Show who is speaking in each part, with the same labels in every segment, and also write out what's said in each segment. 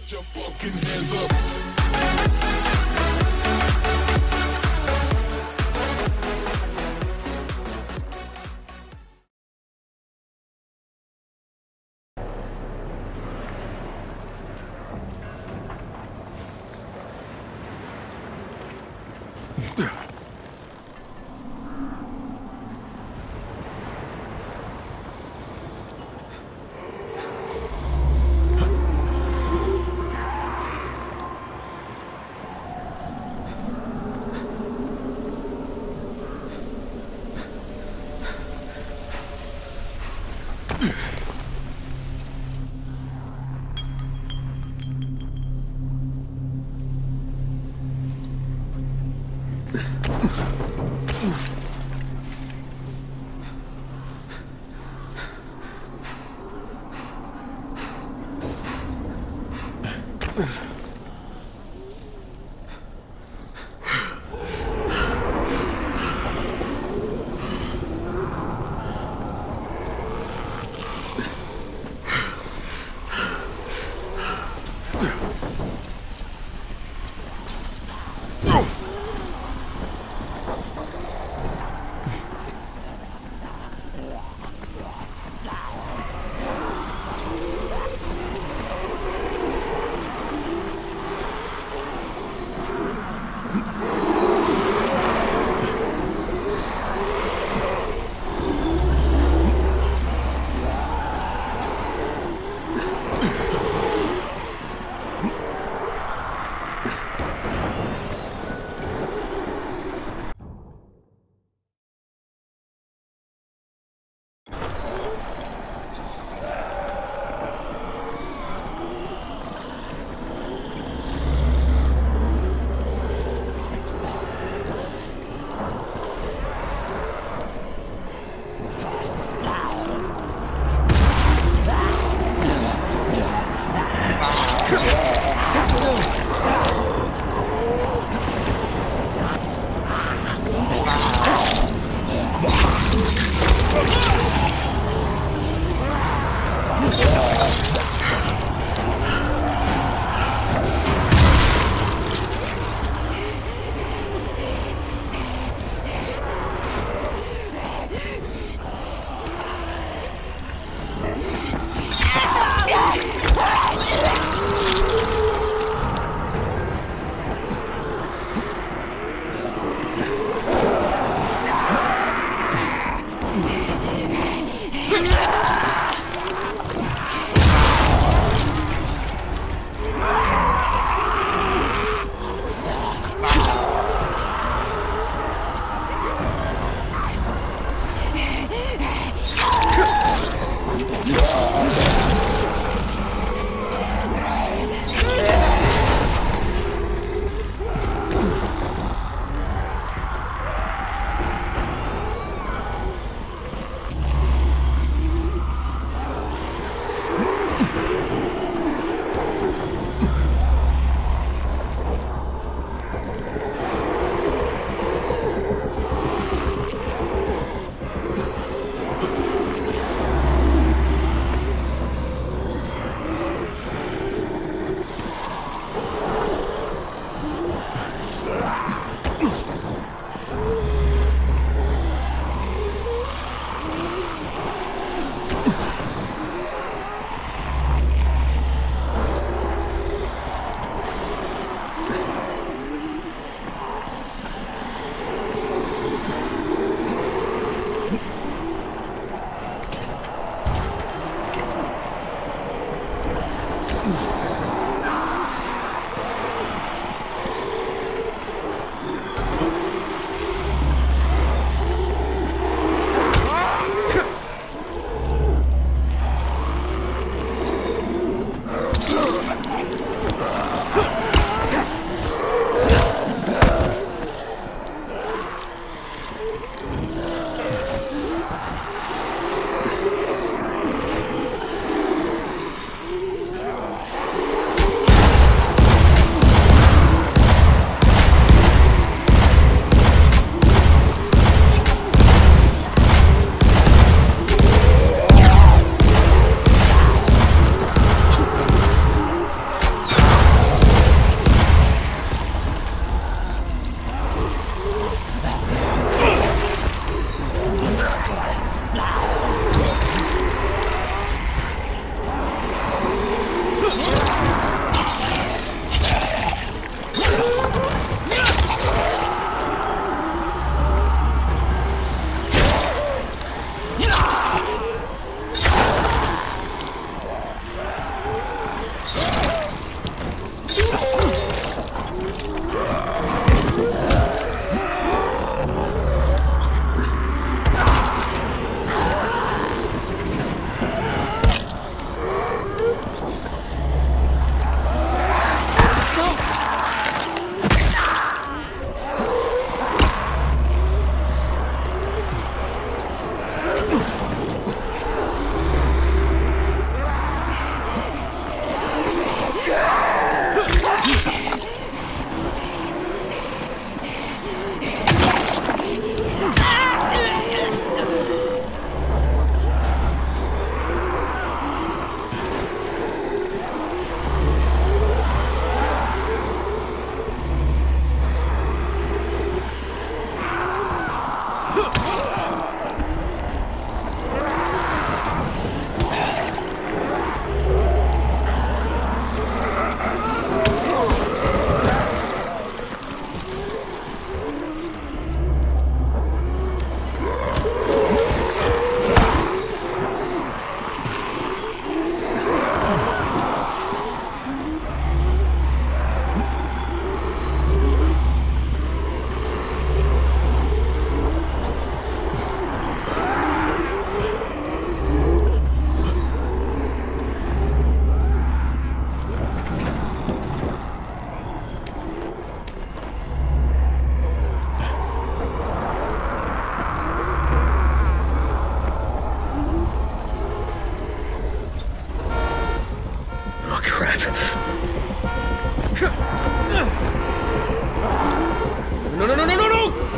Speaker 1: Put your fucking hands up.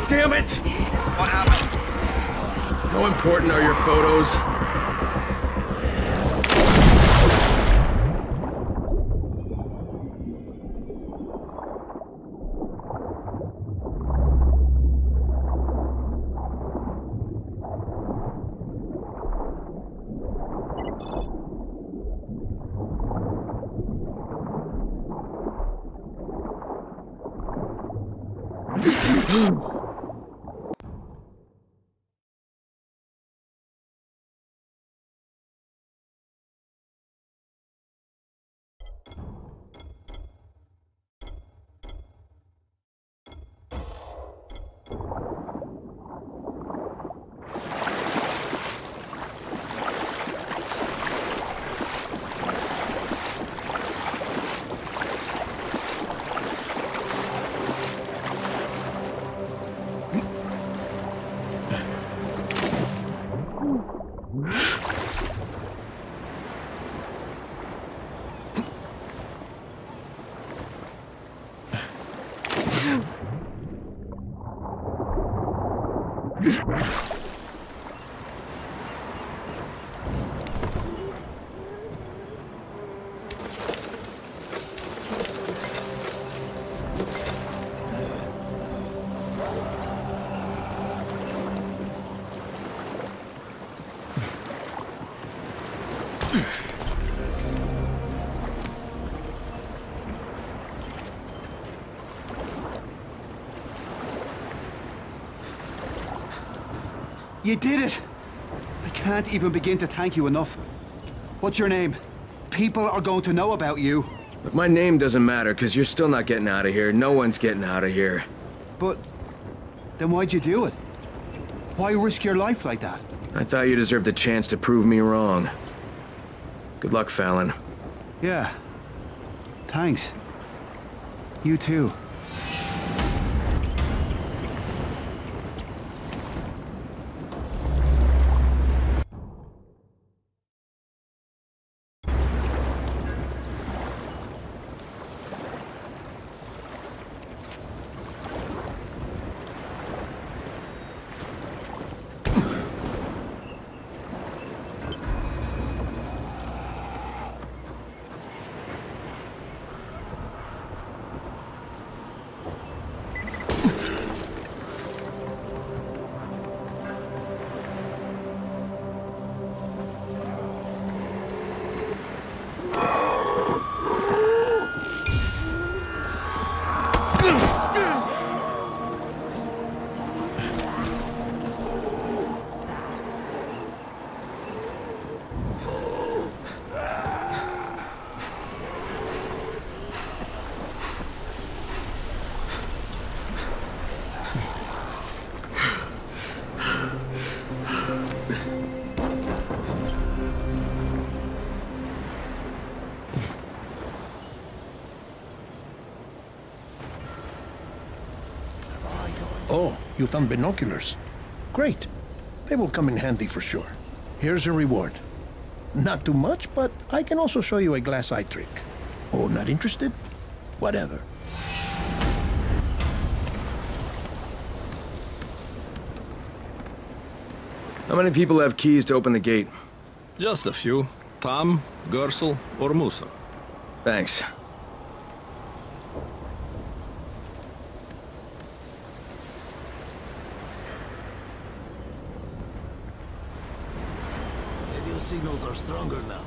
Speaker 2: Damn it!
Speaker 3: What happened?
Speaker 2: How important are your photos?
Speaker 4: You did it! I can't even begin to thank you enough. What's your name? People are going to know about you.
Speaker 2: Look, my name doesn't matter, because you're still not getting out of here. No one's getting out of here.
Speaker 4: But then why'd you do it? Why risk your life like that?
Speaker 2: I thought you deserved a chance to prove me wrong. Good luck, Fallon.
Speaker 4: Yeah. Thanks. You too.
Speaker 5: Oh, you found binoculars. Great. They will come in handy for sure. Here's a reward. Not too much, but I can also show you a glass eye trick. Oh, not interested? Whatever.
Speaker 2: How many people have keys to open the gate?
Speaker 6: Just a few. Tom, Gersel, or Musa.
Speaker 2: Thanks.
Speaker 7: Radio signals are stronger now.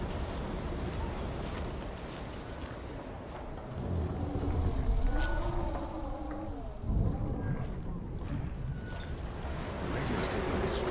Speaker 7: The radio signal is strong.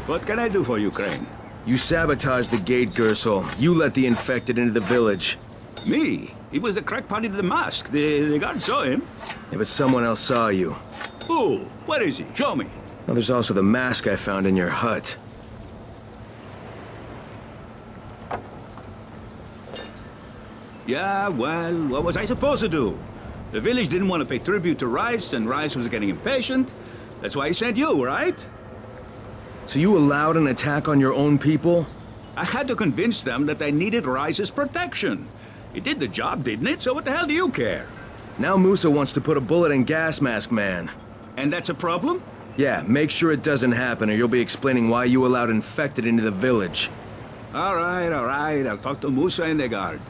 Speaker 8: What can I do for you, Crane?
Speaker 2: You sabotaged the gate, Gersel. You let the infected into the village.
Speaker 8: Me? He was the crackpot in the mask. The guard saw him.
Speaker 2: Yeah, but someone else saw you.
Speaker 8: Who? Where is he? Show me.
Speaker 2: Now, there's also the mask I found in your hut.
Speaker 8: Yeah, well, what was I supposed to do? The village didn't want to pay tribute to Rice, and Rice was getting impatient. That's why he sent you, right?
Speaker 2: So you allowed an attack on your own people?
Speaker 8: I had to convince them that they needed Rice's protection. It did the job, didn't it? So what the hell do you care?
Speaker 2: Now Musa wants to put a bullet in Gas Mask Man.
Speaker 8: And that's a problem?
Speaker 2: Yeah, make sure it doesn't happen or you'll be explaining why you allowed infected into the village.
Speaker 8: All right. I'll talk to Musa and the guard.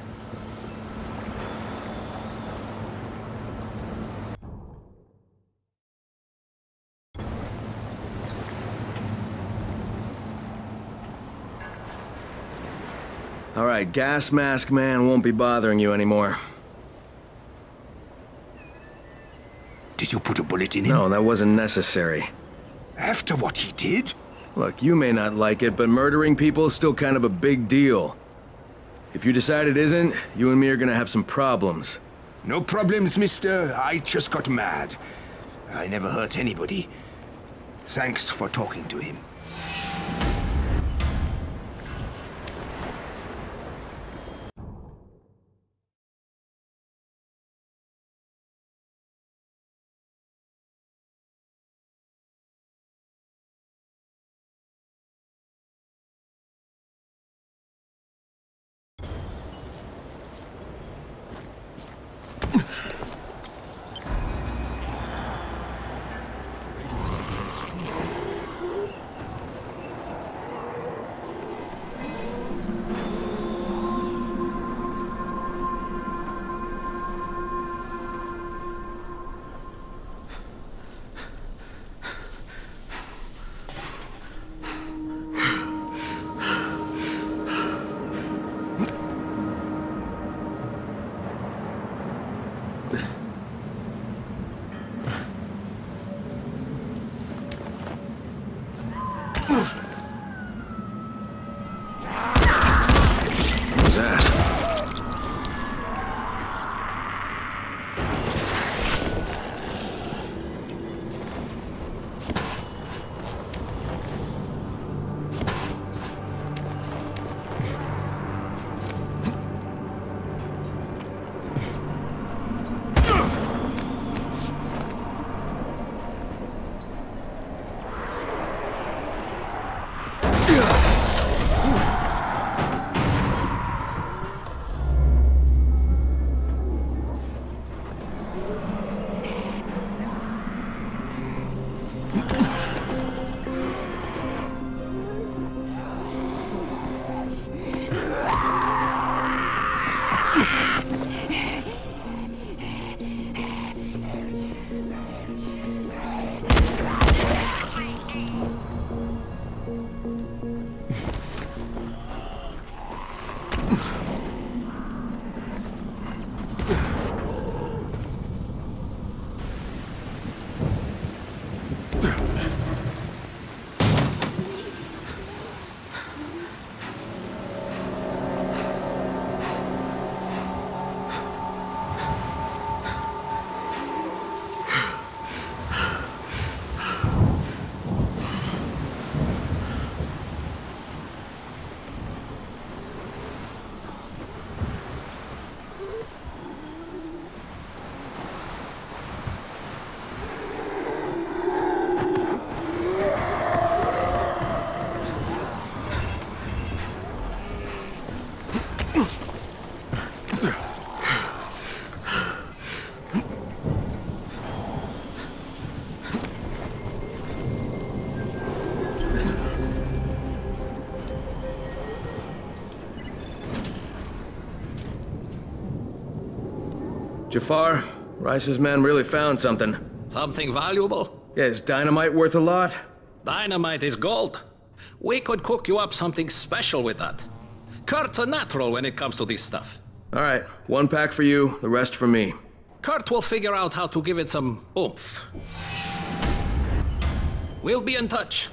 Speaker 2: All right, Gas Mask Man won't be bothering you anymore.
Speaker 7: Did you put a bullet in him?
Speaker 2: No, that wasn't necessary.
Speaker 7: After what he did?
Speaker 2: Look, you may not like it, but murdering people is still kind of a big deal. If you decide it isn't, you and me are gonna have some problems.
Speaker 7: No problems, mister. I just got mad. I never hurt anybody. Thanks for talking to him.
Speaker 2: Jafar, Rice's men really found something.
Speaker 9: Something valuable?
Speaker 2: Yeah, is dynamite worth a lot?
Speaker 9: Dynamite is gold. We could cook you up something special with that. Kurt's a natural when it comes to this stuff.
Speaker 2: All right, 1 pack for you, the rest for me.
Speaker 9: Kurt will figure out how to give it some oomph. We'll be in touch.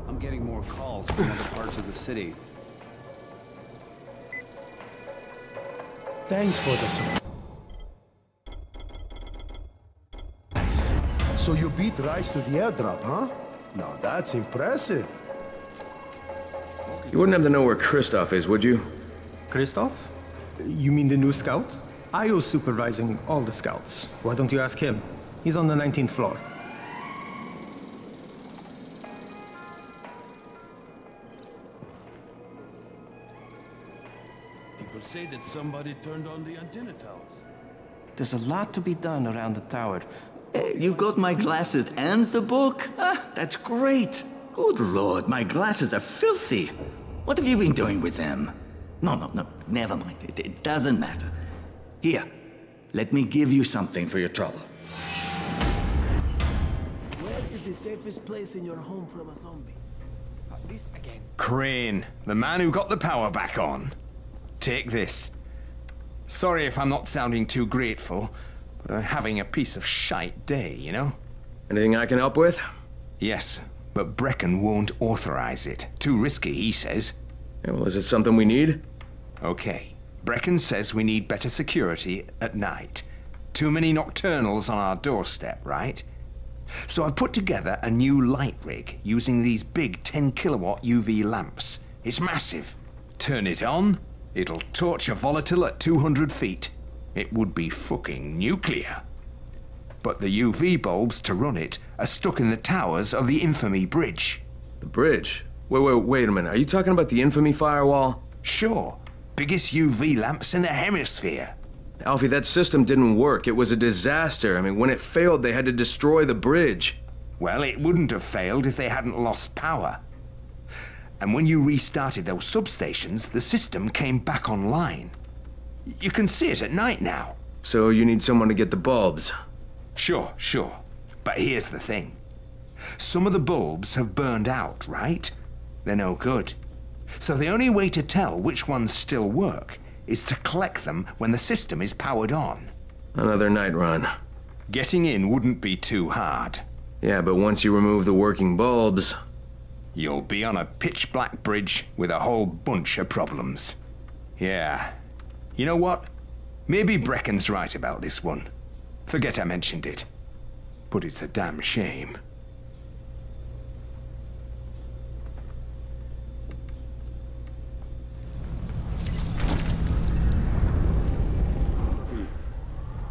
Speaker 4: I'm getting more calls from other parts of the city.
Speaker 5: Thanks for the support.
Speaker 10: Nice. So you beat Rice to the airdrop, huh? Now that's impressive.
Speaker 2: You wouldn't have to know where Kristoff is, would you?
Speaker 11: Kristoff? You mean the new scout? I was supervising all the scouts. Why don't you ask him? He's on the 19th floor.
Speaker 12: People say that somebody turned on the antenna towers.
Speaker 13: There's a lot to be done around the tower.
Speaker 14: Hey, you've got my glasses and the book? Ah, that's great. Good Lord, my glasses are filthy. What have you been doing with them? No, never mind. It doesn't matter. Here, let me give you something for your trouble.
Speaker 13: Where is the safest place in your home from a zombie? This again.
Speaker 7: Crane, the man who got the power back on. Take this. Sorry if I'm not sounding too grateful, but I'm having a piece of shite day, you know?
Speaker 2: Anything I can help with?
Speaker 7: Yes, but Brecken won't authorize it. Too risky, he says.
Speaker 2: Yeah, well, is it something we need?
Speaker 7: Okay. Brecken says we need better security at night. Too many nocturnals on our doorstep, right? So I've put together a new light rig using these big 10-kilowatt UV lamps. It's massive. Turn it on, it'll torch a volatile at 200 feet. It would be fucking nuclear. But the UV bulbs to run it are stuck in the towers of the Infamy Bridge.
Speaker 2: The bridge? Wait a minute. Are you talking about the Infamy firewall?
Speaker 7: Sure. Biggest UV lamps in the hemisphere.
Speaker 2: Alfie, that system didn't work. It was a disaster. I mean, when it failed, they had to destroy the bridge.
Speaker 7: Well, it wouldn't have failed if they hadn't lost power. And when you restarted those substations, the system came back online. You can see it at night now.
Speaker 2: So you need someone to get the bulbs?
Speaker 7: Sure. But here's the thing. Some of the bulbs have burned out, right? They're no good. So the only way to tell which ones still work is to collect them when the system is powered on.
Speaker 2: Another night run.
Speaker 7: Getting in wouldn't be too hard.
Speaker 2: Yeah, but once you remove the working bulbs...
Speaker 7: You'll be on a pitch-black bridge with a whole bunch of problems. Yeah. You know what? Maybe Brecken's right about this one. Forget I mentioned it. But it's a damn shame.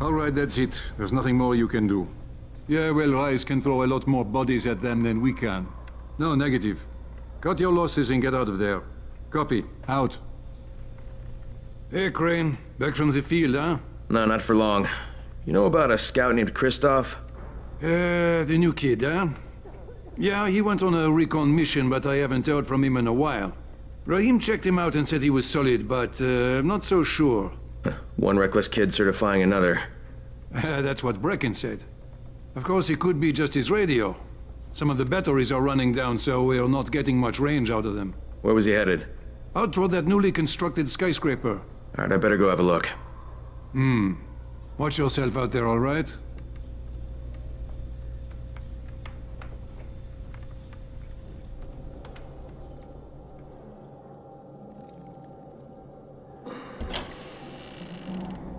Speaker 15: All right, that's it. There's nothing more you can do. Yeah, well, Rice can throw a lot more bodies at them than we can. No, negative. Cut your losses and get out of there. Copy. Out. Hey, Crane. Back from the field, huh?
Speaker 2: No, not for long. You know about a scout named Kristoff?
Speaker 15: The new kid, huh? Yeah, he went on a recon mission, but I haven't heard from him in a while. Rahim checked him out and said he was solid, but I'm not so sure.
Speaker 2: One reckless kid certifying another.
Speaker 15: That's what Brecken said. Of course, it could be just his radio. Some of the batteries are running down, so we're not getting much range out of them.
Speaker 2: Where was he headed?
Speaker 15: Out toward that newly constructed skyscraper.
Speaker 2: Alright, I better go have a look.
Speaker 15: Watch yourself out there, all right?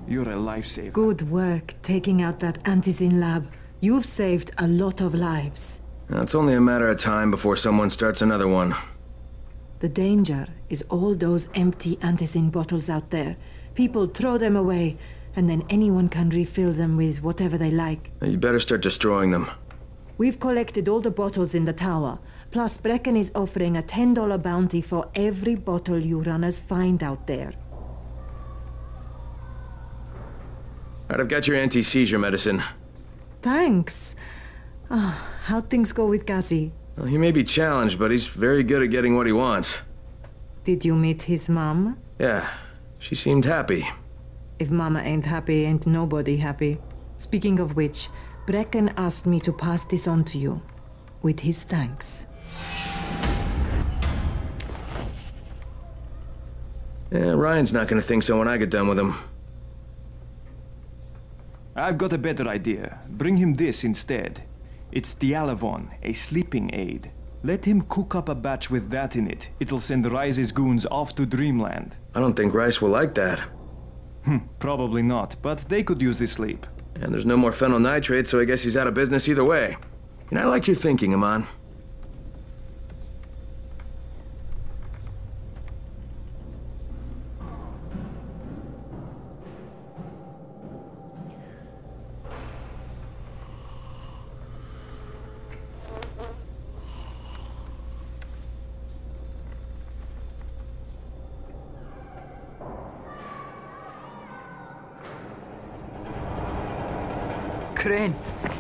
Speaker 16: You're a lifesaver.
Speaker 17: Good work taking out that antizin lab. You've saved a lot of lives.
Speaker 2: Now, it's only a matter of time before someone starts another one.
Speaker 17: The danger is all those empty antizin bottles out there. People throw them away, and then anyone can refill them with whatever they like.
Speaker 2: You better start destroying them.
Speaker 17: We've collected all the bottles in the tower. Plus, Brecken is offering a $10 bounty for every bottle you runners find out there.
Speaker 2: Alright, I've got your anti-seizure medicine.
Speaker 17: Thanks. How'd things go with Gazi?
Speaker 2: Well, he may be challenged, but he's very good at getting what he wants.
Speaker 17: Did you meet his mom?
Speaker 2: Yeah, she seemed happy.
Speaker 17: If Mama ain't happy, ain't nobody happy. Speaking of which, Brecken asked me to pass this on to you, with his thanks.
Speaker 2: Yeah, Ryan's not gonna think so when I get done with him.
Speaker 16: I've got a better idea. Bring him this instead. It's Dialavon, a sleeping aid. Let him cook up a batch with that in it. It'll send Rice's goons off to Dreamland.
Speaker 2: I don't think Rice will like that.
Speaker 16: Probably not, but they could use the sleep.
Speaker 2: And there's no more phenyl nitrate, so I guess he's out of business either way. And I like your thinking, Aman.
Speaker 18: Crane,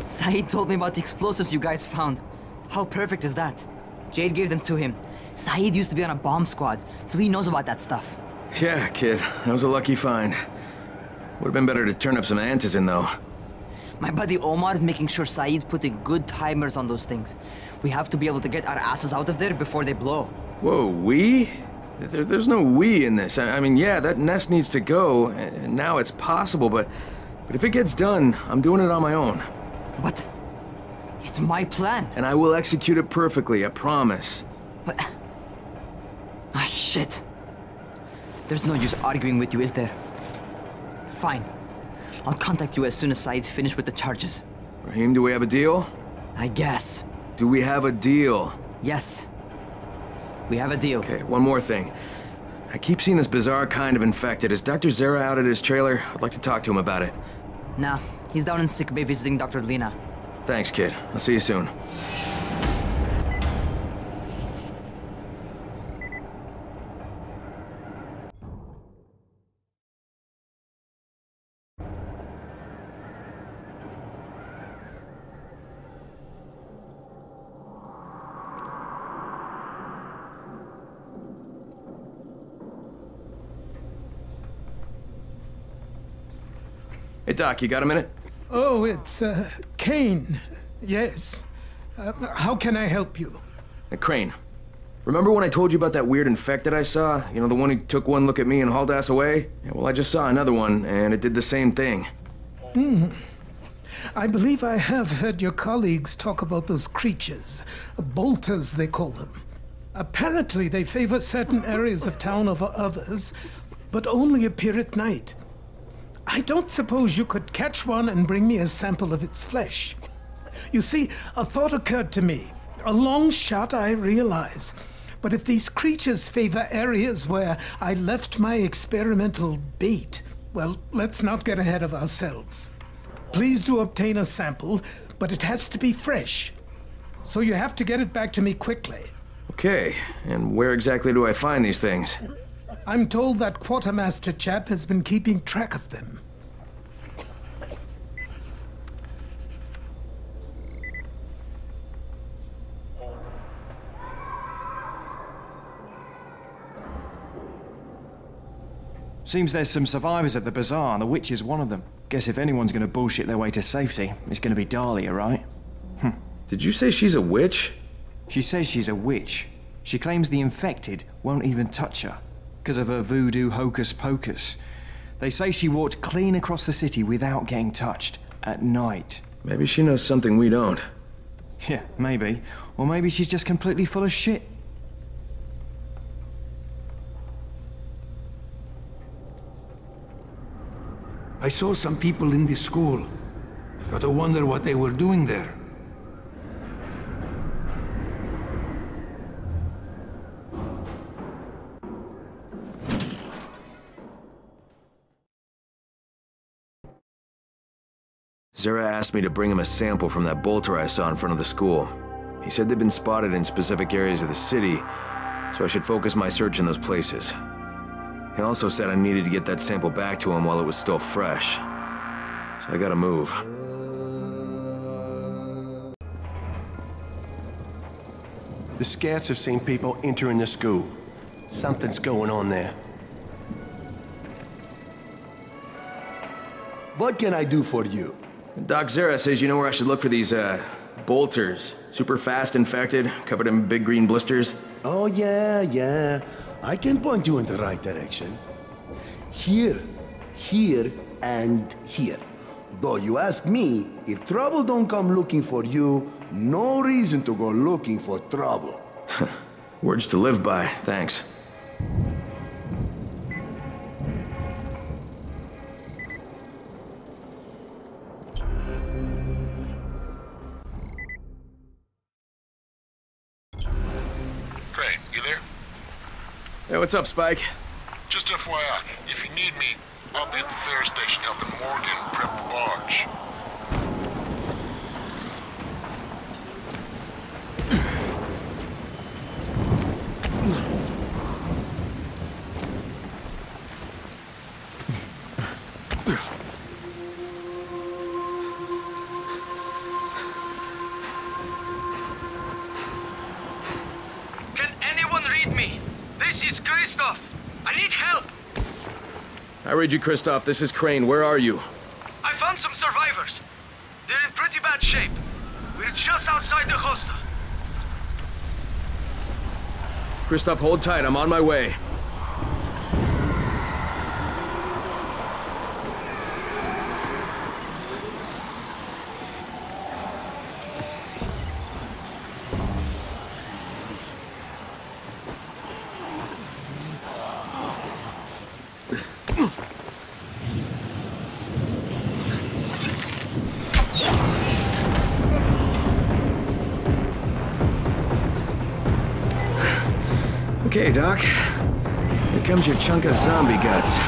Speaker 18: Saeed told me about the explosives you guys found. How perfect is that? Jade gave them to him. Saeed used to be on a bomb squad, so he knows about that stuff.
Speaker 2: Yeah, kid. That was a lucky find. Would have been better to turn up some antizin, though.
Speaker 18: My buddy Omar is making sure Saeed's putting good timers on those things. We have to be able to get our asses out of there before they blow.
Speaker 2: Whoa, we? There's no we in this. I mean, yeah, that nest needs to go, and now it's possible, but if it gets done, I'm doing it on my own.
Speaker 18: But it's my plan.
Speaker 2: And I will execute it perfectly, I promise.
Speaker 18: But... shit. There's no use arguing with you, is there? Fine. I'll contact you as soon as Saeed's finished with the charges.
Speaker 2: Raheem, do we have a deal?
Speaker 18: I guess.
Speaker 2: Do we have a deal?
Speaker 18: Yes. We have a deal.
Speaker 2: Okay, one more thing. I keep seeing this bizarre kind of infected. Is Dr. Zera out at his trailer? I'd like to talk to him about it.
Speaker 18: Nah, he's down in sickbay visiting Dr. Lena.
Speaker 2: Thanks, kid. I'll see you soon. Hey, Doc, you got a minute?
Speaker 5: Oh, it's, Kane. Yes. How can I help you?
Speaker 2: Hey, Crane. Remember when I told you about that weird infected I saw? You know, the one who took one look at me and hauled ass away? Yeah, well, I just saw another one, and it did the same thing.
Speaker 5: I believe I have heard your colleagues talk about those creatures. Bolters, they call them. Apparently, they favor certain areas of town over others, but only appear at night. I don't suppose you could catch one and bring me a sample of its flesh. You see, a thought occurred to me. A long shot, I realize. But if these creatures favor areas where I left my experimental bait, well, let's not get ahead of ourselves. Please do obtain a sample, but it has to be fresh. So you have to get it back to me quickly.
Speaker 2: Okay, and where exactly do I find these things?
Speaker 5: I'm told that quartermaster chap has been keeping track of them.
Speaker 16: Seems there's some survivors at the bazaar, and the witch is one of them. Guess if anyone's gonna bullshit their way to safety, it's gonna be Dahlia, right?
Speaker 2: Did you say she's a witch?
Speaker 16: She says she's a witch. She claims the infected won't even touch her, because of her voodoo hocus pocus. They say she walked clean across the city without getting touched, at night.
Speaker 2: Maybe she knows something we don't.
Speaker 16: Yeah, maybe. Or maybe she's just completely full of shit.
Speaker 10: I saw some people in this school. Gotta wonder what they were doing there.
Speaker 2: Zera asked me to bring him a sample from that bolter I saw in front of the school. He said they'd been spotted in specific areas of the city, so I should focus my search in those places. He also said I needed to get that sample back to him while it was still fresh. So I gotta move.
Speaker 5: The scouts have seen people entering the school. Something's going on there.
Speaker 10: What can I do for you?
Speaker 2: Doc Zera says you know where I should look for these, bolters. Super fast infected, covered in big green blisters.
Speaker 10: Oh, yeah. I can point you in the right direction. Here, here, and here. Though you ask me, if trouble don't come looking for you, no reason to go looking for trouble.
Speaker 2: Words to live by, thanks.
Speaker 1: Crane, you there?
Speaker 2: Hey, what's up, Spike?
Speaker 1: Just FYI, if you need me, I'll be at the ferry station helping Morgan prep the barge.
Speaker 3: Can anyone read me? This is Christoph. I need help.
Speaker 2: I read you, Christoph. This is Crane. Where are you?
Speaker 3: I found some survivors. They're in pretty bad shape. We're just outside the hostel.
Speaker 2: Christoph, hold tight. I'm on my way. Okay, Doc. Here comes your chunk of zombie guts.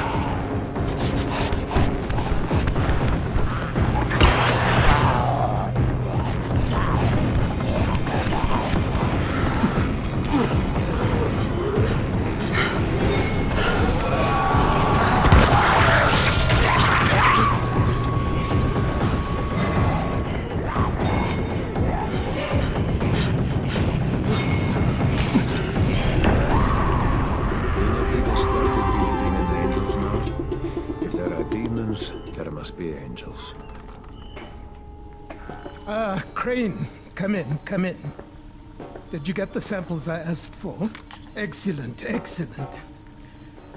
Speaker 5: Crane, come in. Did you get the samples I asked for? Excellent.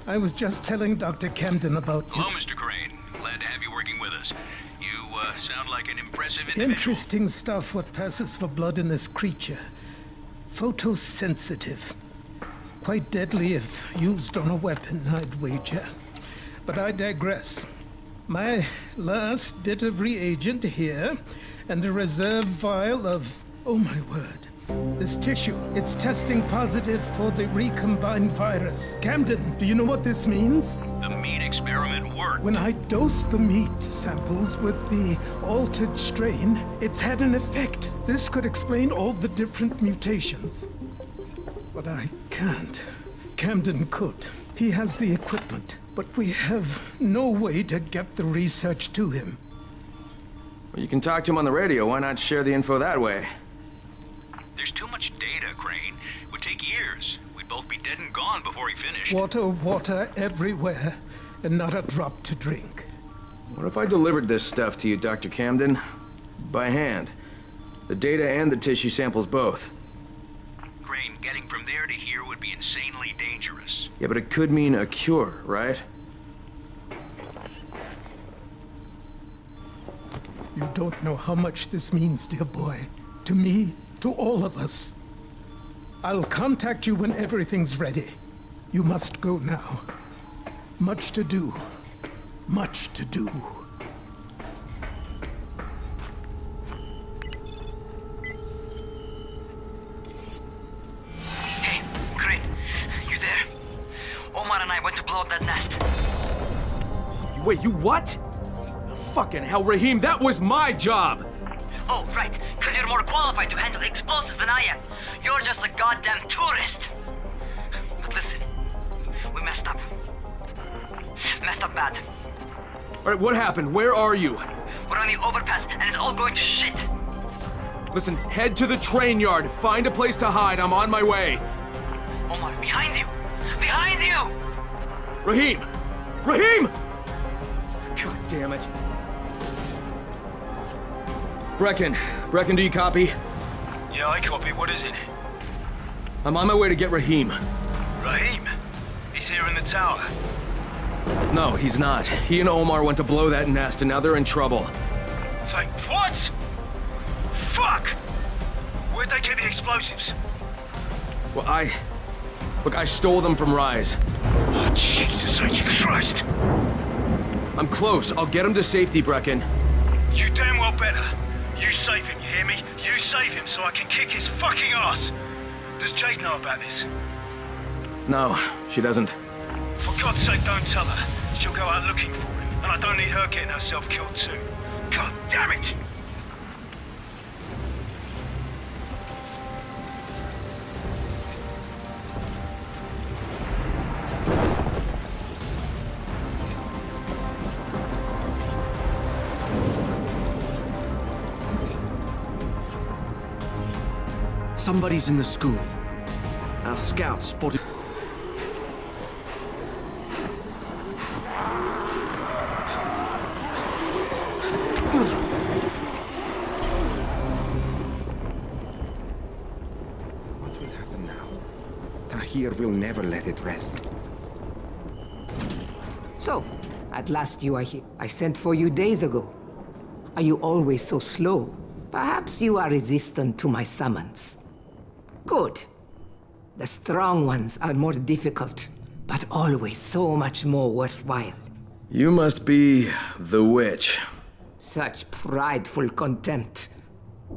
Speaker 5: I was just telling Dr. Camden about you.
Speaker 8: Hello, Mr. Crane. Glad to have you working with us. You sound like an impressive individual.
Speaker 5: Interesting stuff, what passes for blood in this creature. Photosensitive. Quite deadly if used on a weapon, I'd wager. But I digress. My last bit of reagent here, and a reserve vial of... oh my word. This tissue, it's testing positive for the recombined virus. Camden, do you know what this means?
Speaker 8: The meat experiment worked.
Speaker 5: When I dose the meat samples with the altered strain, it's had an effect. This could explain all the different mutations. But I can't. Camden could. He has the equipment, but we have no way to get the research to him.
Speaker 2: Well, you can talk to him on the radio. Why not share the info that way?
Speaker 8: There's too much data, Crane. It would take years. We'd both be dead and gone before he finished.
Speaker 5: Water everywhere, and not a drop to drink.
Speaker 2: What if I delivered this stuff to you, Dr. Camden? By hand. The data and the tissue samples both.
Speaker 3: Crane, getting from there to here would be insanely dangerous.
Speaker 2: Yeah, but it could mean a cure, right?
Speaker 19: You don't know how much this means, dear boy. To me, to all of us. I'll contact you when everything's ready. You must go now. Much to do. Much to do.
Speaker 18: Hey, Crane, you there? Omar and I went to blow up that nest.
Speaker 2: Wait, you what? Fucking hell, Raheem, that was my job!
Speaker 18: Oh, right, because you're more qualified to handle explosives than I am. You're just a goddamn tourist. But listen, we messed up. Messed up bad.
Speaker 2: Alright, what happened? Where are you?
Speaker 18: We're on the overpass, and it's all going to shit.
Speaker 2: Listen, head to the train yard. Find a place to hide. I'm on my way.
Speaker 18: Omar, behind you! Behind you!
Speaker 2: Raheem! Raheem! God damn it. Brecken, do you copy?
Speaker 3: Yeah, I copy. What is it?
Speaker 2: I'm on my way to get Raheem.
Speaker 3: Raheem? He's here in the tower.
Speaker 2: No, he's not. He and Omar went to blow that nest, and now they're in trouble.
Speaker 3: Like, what? Fuck! Where'd they get the explosives?
Speaker 2: Well, Look, I stole them from Rise.
Speaker 3: Oh, Jesus H. Christ!
Speaker 2: I'm close. I'll get him to safety, Brecken.
Speaker 3: You damn well better. You save him, you hear me? You save him so I can kick his fucking ass! Does Jade know about this?
Speaker 2: No, she doesn't.
Speaker 3: For God's sake, don't tell her. She'll go out looking for him, and I don't need her getting herself killed too. God damn it!
Speaker 20: Somebody's in the school. Our scouts spotted...
Speaker 21: What will happen now? Tahir will never let it rest.
Speaker 22: So, at last you are here. I sent for you days ago. Are you always so slow? Perhaps you are resistant to my summons. Good. The strong ones are more difficult, but always so much more worthwhile.
Speaker 2: You must be the witch.
Speaker 22: Such prideful contempt.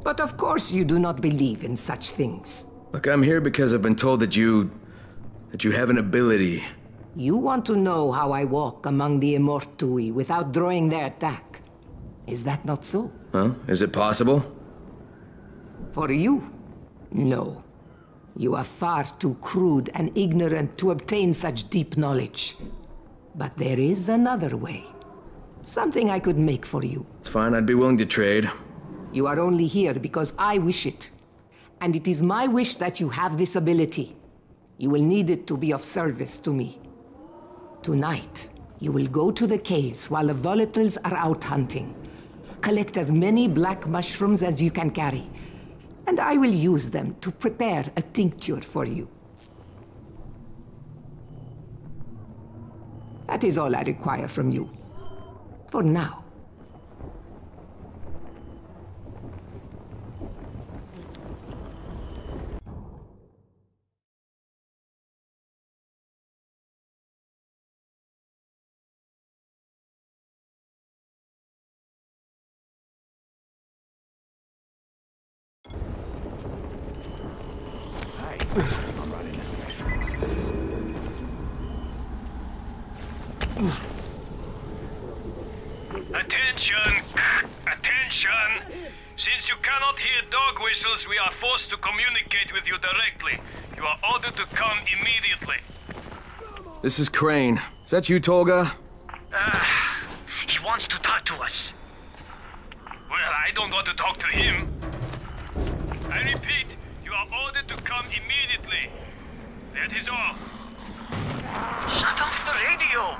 Speaker 22: But of course you do not believe in such things.
Speaker 2: Look, I'm here because I've been told that you have an ability.
Speaker 22: You want to know how I walk among the Immortui without drawing their attack. Is that not so?
Speaker 2: Huh? Is it possible?
Speaker 22: For you? No. You are far too crude and ignorant to obtain such deep knowledge. But there is another way. Something I could make for you.
Speaker 2: It's fine, I'd be willing to trade.
Speaker 22: You are only here because I wish it. And it is my wish that you have this ability. You will need it to be of service to me. Tonight, you will go to the caves while the volatiles are out hunting. Collect as many black mushrooms as you can carry. And I will use them to prepare a tincture for you. That is all I require from you. For now.
Speaker 3: Attention! Attention! Since you cannot hear dog whistles, we are forced to communicate with you directly. You are ordered to come immediately.
Speaker 2: This is Crane. Is that you, Tolga?
Speaker 3: He wants to talk to us. Well, I don't want to talk to him. I repeat, you are ordered to come immediately. That is all.
Speaker 18: Shut off the radio!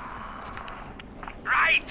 Speaker 3: Right!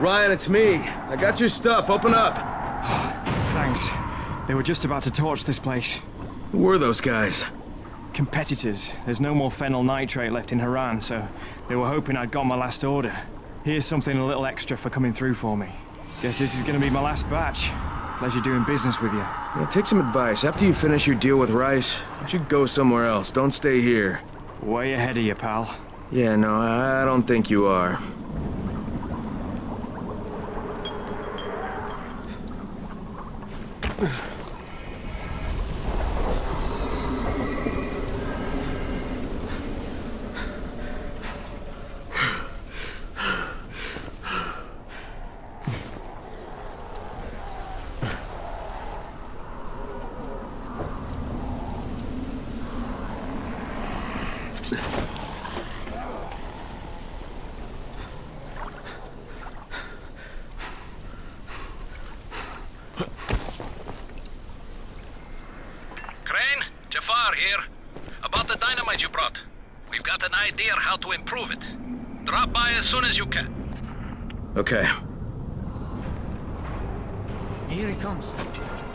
Speaker 2: Ryan, it's me. I got your stuff. Open up.
Speaker 16: Thanks. They were just about to torch this place.
Speaker 2: Who were those guys?
Speaker 16: Competitors. There's no more phenyl nitrate left in Harran, so they were hoping I'd got my last order. Here's something a little extra for coming through for me. Guess this is gonna be my last batch. Pleasure doing business with you.
Speaker 2: Take some advice. After you finish your deal with Rice, why don't you go somewhere else? Don't stay here.
Speaker 16: Way ahead of you, pal.
Speaker 2: Yeah, no, I don't think you are.
Speaker 3: Here. About the dynamite you brought. We've got an idea how to improve it. Drop by as soon as you can.
Speaker 2: Okay.
Speaker 13: Here he comes.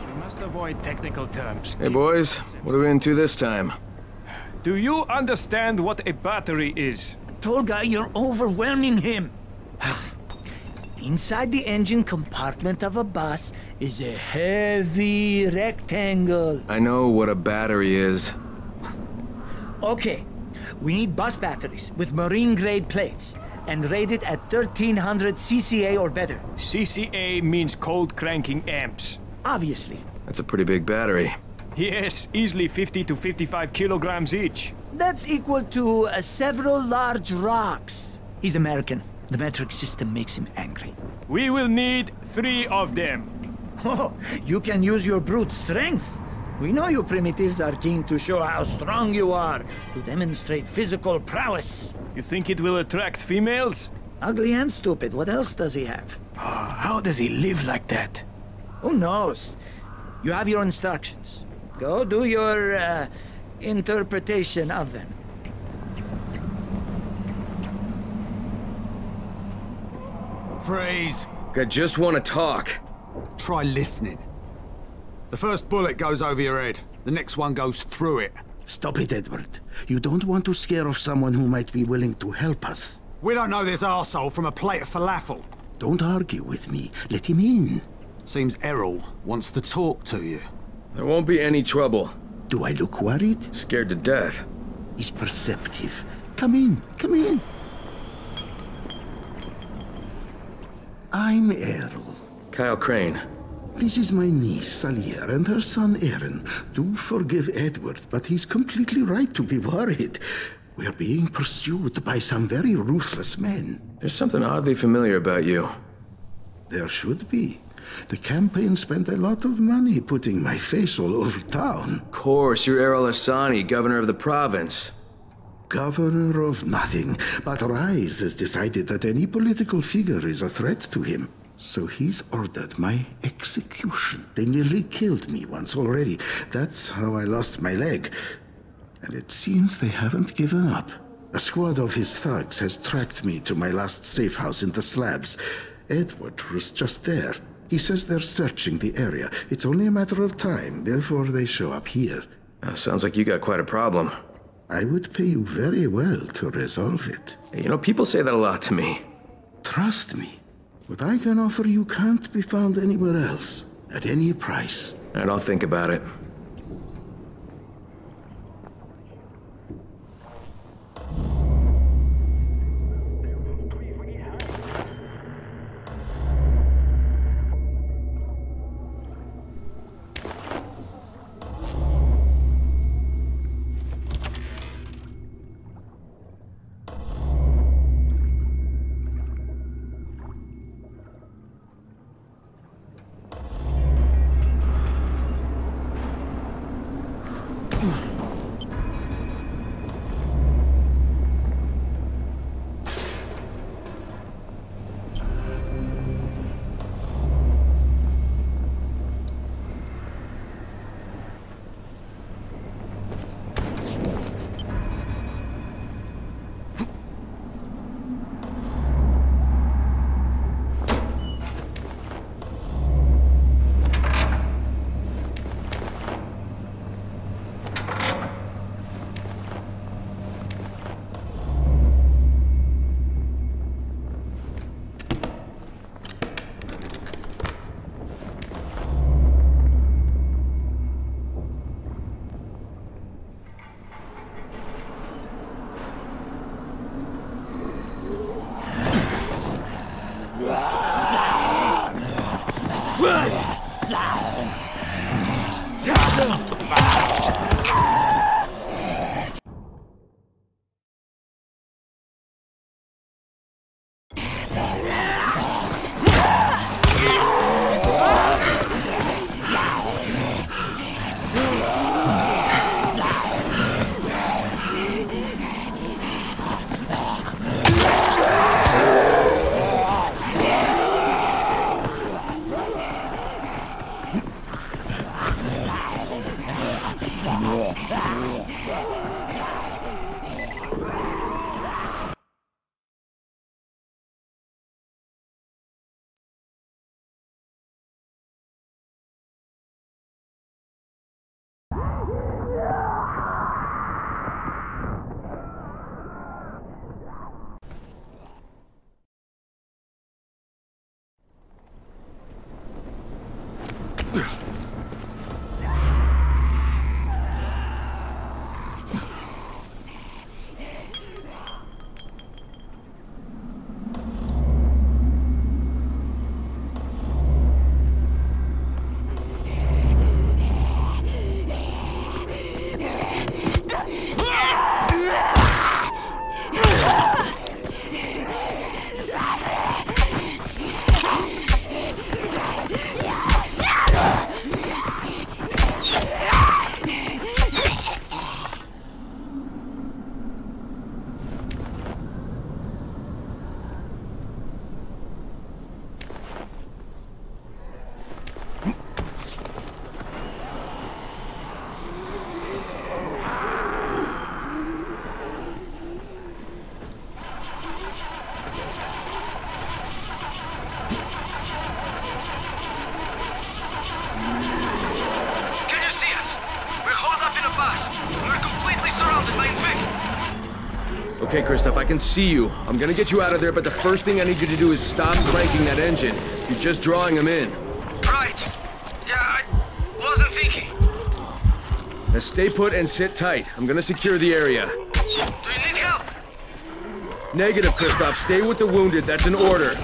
Speaker 6: We must avoid technical terms.
Speaker 2: Hey boys, what are we into this time?
Speaker 6: Do you understand what a battery is?
Speaker 13: Tolga, you're overwhelming him. Inside the engine compartment of a bus is a heavy rectangle.
Speaker 2: I know what a battery is.
Speaker 13: Okay, we need bus batteries with marine-grade plates and rated at 1300 CCA or better.
Speaker 6: CCA means cold cranking amps.
Speaker 13: Obviously.
Speaker 2: That's a pretty big battery.
Speaker 6: Yes, easily 50 to 55 kilograms each.
Speaker 13: That's equal to several large rocks. He's American. The metric system makes him angry.
Speaker 6: We will need 3 of them.
Speaker 13: Oh, you can use your brute strength. We know you primitives are keen to show how strong you are, to demonstrate physical prowess.
Speaker 6: You think it will attract females?
Speaker 13: Ugly and stupid. What else does he have?
Speaker 6: How does he live like that?
Speaker 13: Who knows? You have your instructions. Go do your, interpretation of them.
Speaker 9: Freeze!
Speaker 2: I just want to talk.
Speaker 9: Try listening. The first bullet goes over your head. The next one goes through it.
Speaker 10: Stop it, Edward. You don't want to scare off someone who might be willing to help us.
Speaker 9: We don't know this arsehole from a plate of falafel.
Speaker 10: Don't argue with me. Let him in.
Speaker 9: Seems Errol wants to talk to you.
Speaker 2: There won't be any trouble.
Speaker 10: Do I look worried?
Speaker 2: Scared to death.
Speaker 10: He's perceptive. Come in. Come in. I'm Errol.
Speaker 2: Kyle Crane.
Speaker 10: This is my niece, Salier, and her son, Aaron. Do forgive Edward, but he's completely right to be worried. We're being pursued by some very ruthless men.
Speaker 2: There's something oddly familiar about you.
Speaker 10: There should be. The campaign spent a lot of money putting my face all over town.
Speaker 2: Of course, you're Errol Hassani, governor of the province.
Speaker 10: Governor of nothing, but Rise has decided that any political figure is a threat to him. So he's ordered my execution. They nearly killed me once already. That's how I lost my leg. And it seems they haven't given up. A squad of his thugs has tracked me to my last safe house in the slabs. Edward was just there. He says they're searching the area. It's only a matter of time before they show up here.
Speaker 2: Sounds like you got quite a problem.
Speaker 10: I would pay you very well to resolve it.
Speaker 2: You know, people say that a lot to me.
Speaker 10: Trust me. What I can offer you can't be found anywhere else, at any price.
Speaker 2: And I'll think about it. Okay, Kristoff, I can see you. I'm gonna get you out of there, but the first thing I need you to do is stop cranking that engine. You're just drawing them in.
Speaker 3: Right. Yeah, I wasn't thinking.
Speaker 2: Now stay put and sit tight. I'm gonna secure the area.
Speaker 3: Do you need help?
Speaker 2: Negative, Kristoff. Stay with the wounded. That's an order.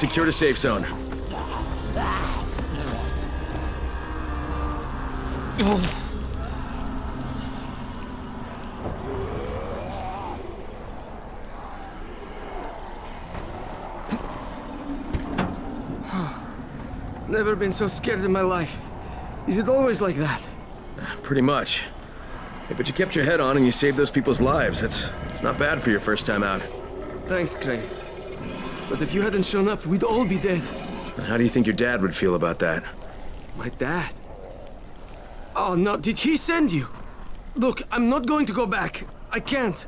Speaker 2: Secure the safe zone.
Speaker 20: Never been so scared in my life. Is it always like that?
Speaker 2: Pretty much. Hey, but you kept your head on and you saved those people's lives. It's not bad for your first time out.
Speaker 20: Thanks, Crane. But if you hadn't shown up, we'd all be dead.
Speaker 2: How do you think your dad would feel about that?
Speaker 20: My dad? Oh, no, did he send you? Look, I'm not going to go back. I can't.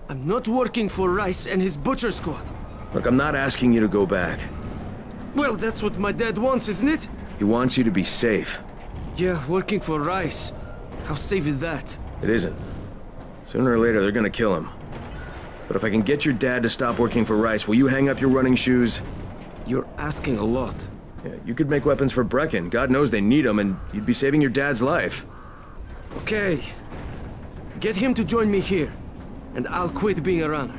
Speaker 20: I'm not working for Rice and his butcher squad.
Speaker 2: Look, I'm not asking you to go back.
Speaker 20: Well, that's what my dad wants, isn't it?
Speaker 2: He wants you to be safe.
Speaker 20: Yeah, working for Rice. How safe is that?
Speaker 2: It isn't. Sooner or later, they're gonna kill him. But if I can get your dad to stop working for Rice, will you hang up your running shoes?
Speaker 20: You're asking a lot.
Speaker 2: Yeah, you could make weapons for Brecken. God knows they need them, and you'd be saving your dad's life.
Speaker 20: Okay. Get him to join me here, and I'll quit being a runner.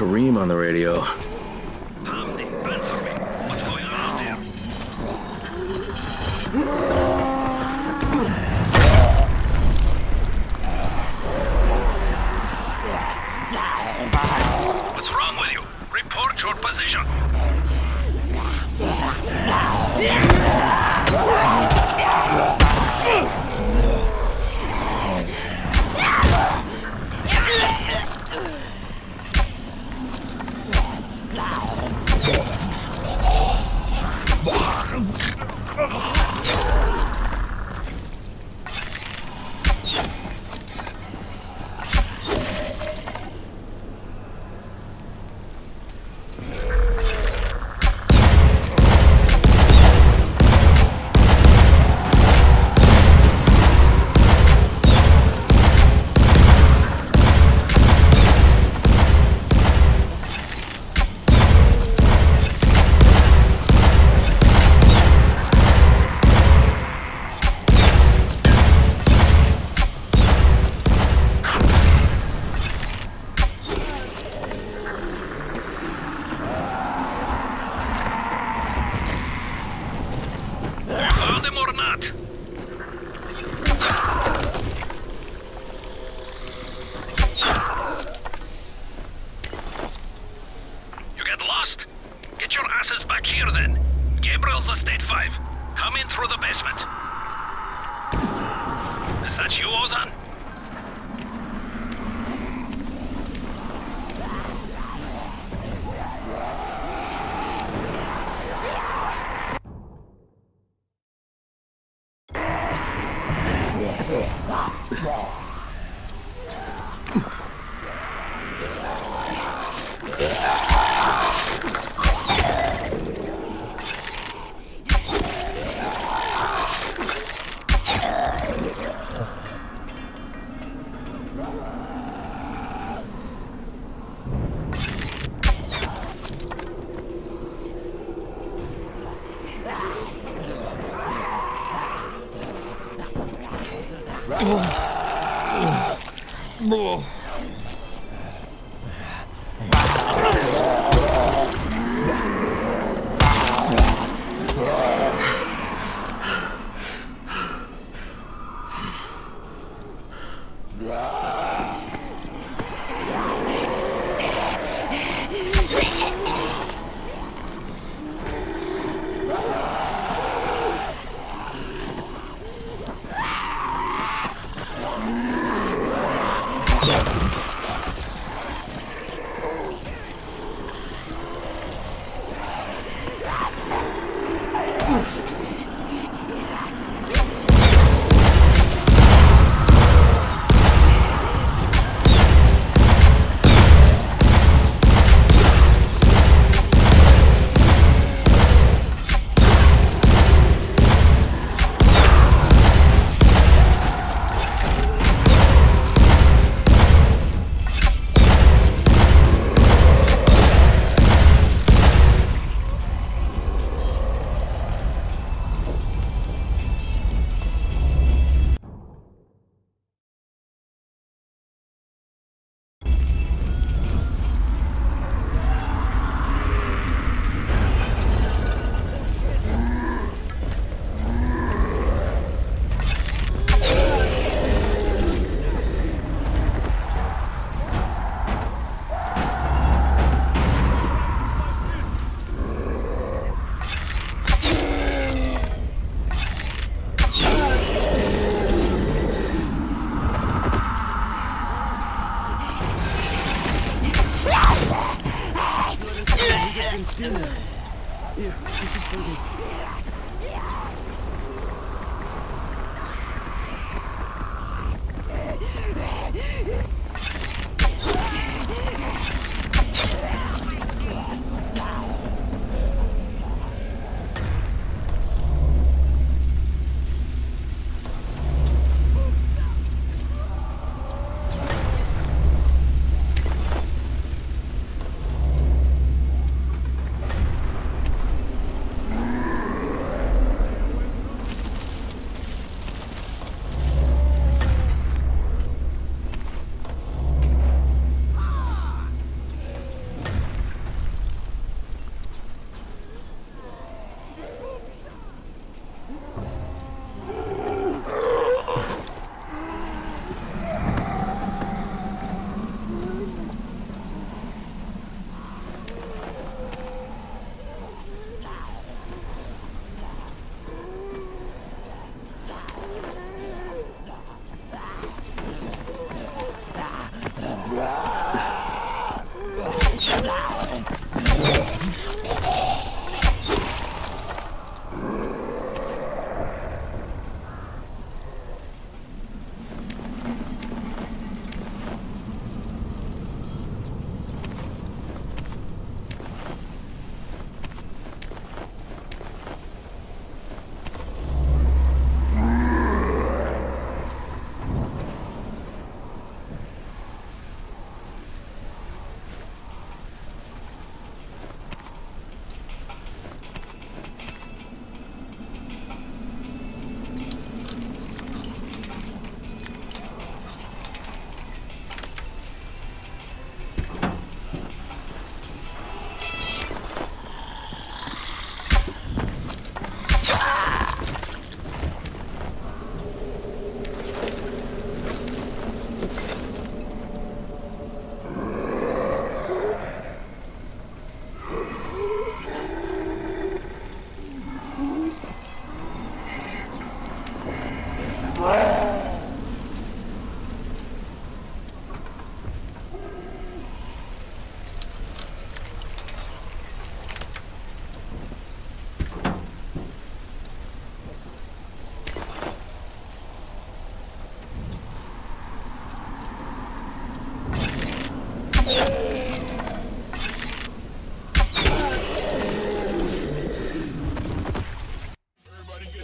Speaker 2: Kareem on the radio.
Speaker 3: What's wrong with you? Report your position.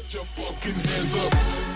Speaker 4: Get your fucking hands up.